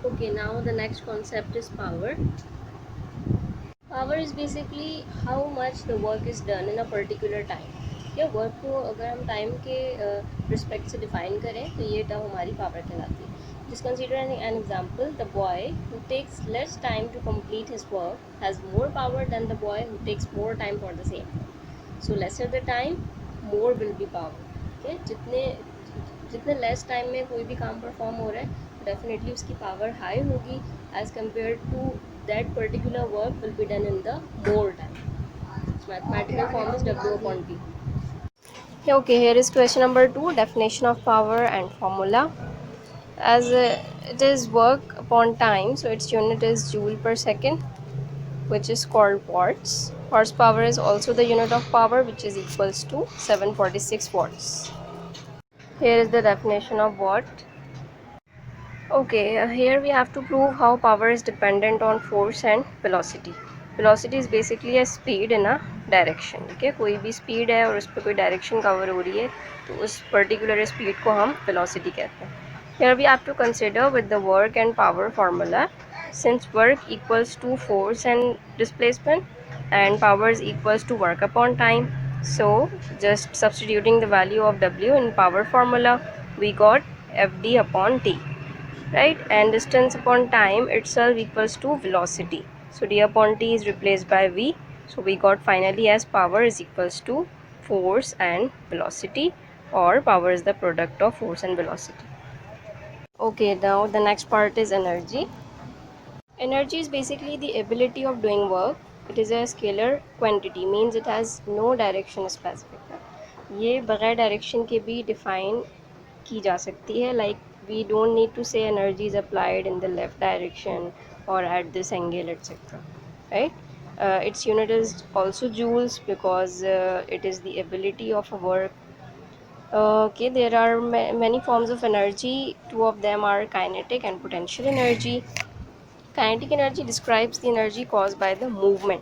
Okay, now the next concept is power. Power is basically how much the work is done in a particular time. या work को अगर हम time के respect से define करें तो ये टर्म हमारी पावर कहलाती है. Just consider an example. The boy who takes less time to complete his work has more power than the boy who takes more time for the same. So lesser the time, more will be power. Okay? जितने जितने less time में कोई भी काम perform हो रहा है definitely उसकी पावर हाई होगी as compare to that particular work will be done in the more time. Mathematical form is W upon P. Okay, here is question number 2, definition of power and formula. As it is work upon time, so its unit is joule per second, which is called watts. Horsepower is also the unit of power, which is equals to 746 watts. Here is the definition of watt. Okay, here we have to prove how power is dependent on force and velocity. Velocity is basically a speed in a direction. ठीक है, कोई भी speed है और उस पर कोई direction cover हो रही है तो उस particular speed को हम velocity कहते हैं. Here we have to consider with the work and power formula. Since work equals to force and displacement and power is equals to work upon time, so just substituting the value of W in power formula, we got Fd upon T. Right, and distance upon time itself equals to velocity, so d upon t is replaced by v, so we got finally as power is equals to force and velocity, or power is the product of force and velocity. Okay, now the next part is energy. Energy is basically the ability of doing work. It is a scalar quantity, means it has no direction specific. ये बगैर direction के भी define की जा सकती है. Like we don't need to say energy is applied in the left direction और at this angle etcetera. Right, its unit is also joules because it is the ability of a work. Okay, there are many forms of energy. Two of them are kinetic and potential energy. Kinetic energy describes the energy caused by the movement.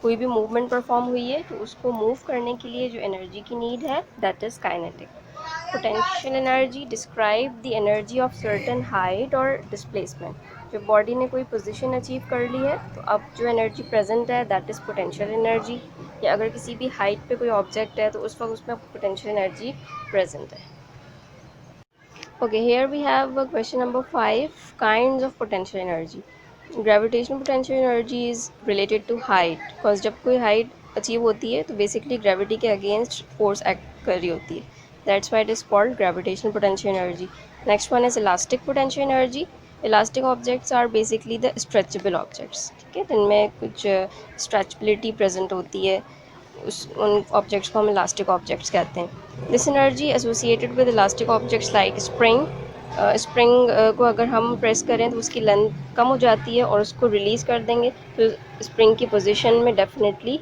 कोई भी movement perform हुई है तो उसको move करने के लिए जो एनर्जी की नीड है that is kinetic. Potential energy describe the energy of certain height और डिस्प्लेसमेंट. जब बॉडी ने कोई पोजीशन अचीव कर ली है तो अब जो एनर्जी प्रेजेंट है दैट इज़ पोटेंशियल एनर्जी. या अगर किसी भी हाइट पे कोई ऑब्जेक्ट है तो उस वक्त उसमें पोटेंशियल एनर्जी प्रेजेंट है. Okay, here we have question number 5, kinds of potential energy. Gravitational potential energy is related to height, because जब कोई height achieve होती है तो basically gravity के against force act कर रही होती है. That's why it is called gravitational potential energy. Next one is elastic potential energy. Elastic objects are basically the stretchable objects. ठीक है, जिनमें कुछ stretchability present होती है, उन ऑब्जेक्ट्स को हम इलास्टिक ऑब्जेक्ट्स कहते हैं. This energy associated with elastic objects like spring. Spring को अगर हम प्रेस करें तो उसकी लेंथ कम हो जाती है और उसको रिलीज़ कर देंगे तो स्प्रिंग की पोजीशन में डेफिनेटली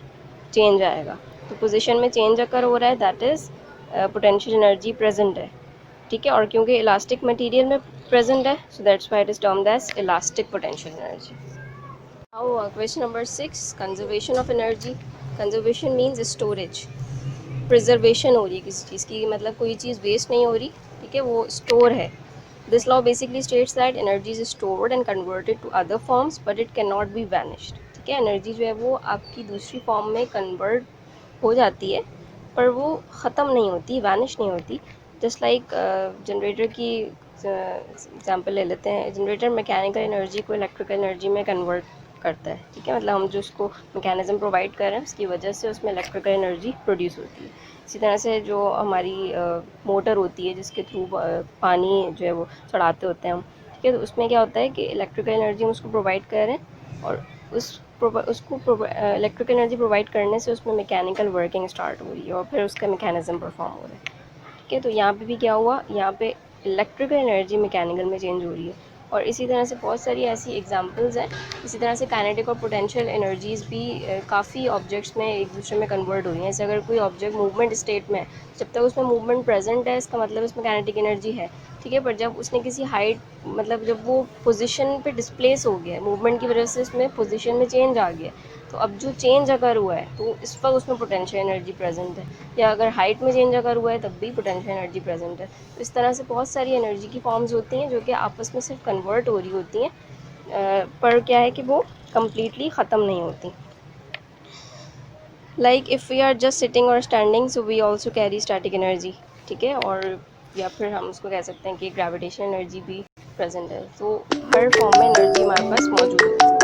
चेंज आएगा. तो पोजीशन में चेंज अगर हो रहा है that is potential energy present है. ठीक है, और क्योंकि इलास्टिक मटेरियल में प्रेजेंट है so that's why it is termed as elastic potential energy. Now question number 6, conservation of energy. Conservation means storage. Preservation हो रही है किसी चीज़ की, मतलब कोई चीज़ वेस्ट नहीं हो रही. ठीक है, वो स्टोर है. This law basically states that energy is stored and converted to other forms but it can not be vanished. ठीक है, एनर्जी जो है वो आपकी दूसरी फॉर्म में कन्वर्ट हो जाती है पर वो ख़त्म नहीं होती, वैनिश नहीं होती. जस्ट लाइक जनरेटर की एग्जांपल ले लेते हैं. जनरेटर मैकेनिकल एनर्जी को इलेक्ट्रिकल एनर्जी में कन्वर्ट करता है. ठीक है, मतलब हम जो उसको मैकेनिज़्म प्रोवाइड कर रहे हैं उसकी वजह से उसमें इलेक्ट्रिकल एनर्जी प्रोड्यूस होती है. इसी तरह से जो हमारी मोटर होती है जिसके थ्रू पानी जो है वो चढ़ाते होते हैं हम. ठीक है, तो उसमें क्या होता है कि इलेक्ट्रिकल एनर्जी हम उसको प्रोवाइड कर रहे हैं और उसको इलेक्ट्रिकल एनर्जी प्रोवाइड करने से उसमें मैकेनिकल वर्किंग स्टार्ट हो रही है और फिर उसका मैकेनिज़्म परफॉर्म हो रहा है. ठीक है, तो यहाँ पे भी क्या हुआ, यहाँ पे इलेक्ट्रिकल एनर्जी मैकेनिकल में चेंज हो रही है. और इसी तरह से बहुत सारी ऐसी एग्जांपल्स हैं. इसी तरह से काइनेटिक और पोटेंशियल एनर्जीज़ भी काफ़ी ऑब्जेक्ट्स में एक दूसरे में कन्वर्ट हो रही हैं. जैसे अगर कोई ऑब्जेक्ट मूवमेंट स्टेट में है, जब तक उसमें मूवमेंट प्रेजेंट है इसका मतलब इसमें काइनेटिक एनर्जी है. ठीक है, पर जब उसने किसी हाइट, मतलब जब वो पोजीशन पे डिस्प्लेस हो गया है मूवमेंट की वजह से, इसमें पोजीशन में चेंज आ गया, तो अब जो चेंज अगर हुआ है तो इस वक्त उसमें पोटेंशियल एनर्जी प्रेजेंट है, या अगर हाइट में चेंज अगर हुआ है तब भी पोटेंशियल एनर्जी प्रेजेंट है। तो इस तरह से बहुत सारी एनर्जी की फॉर्म्स होती हैं जो कि आपस में सिर्फ कन्वर्ट हो रही होती हैं, पर क्या है कि वो कम्प्लीटली ख़त्म नहीं होती। Like if we are just sitting और standing so we also carry static energy, ठीक है। और या फिर हम उसको कह सकते हैं कि ग्रेविटेशन एनर्जी भी प्रेजेंट है। तो हर फॉर्म में एनर्जी हमारे पास मौजूद होती है।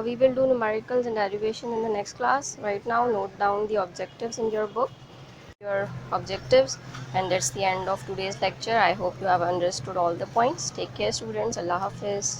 We will do numericals and derivation in the next class. Right now, note down the objectives in your book, your objectives, and that's the end of today's lecture. I hope you have understood all the points. Take care, students. Allah Hafiz.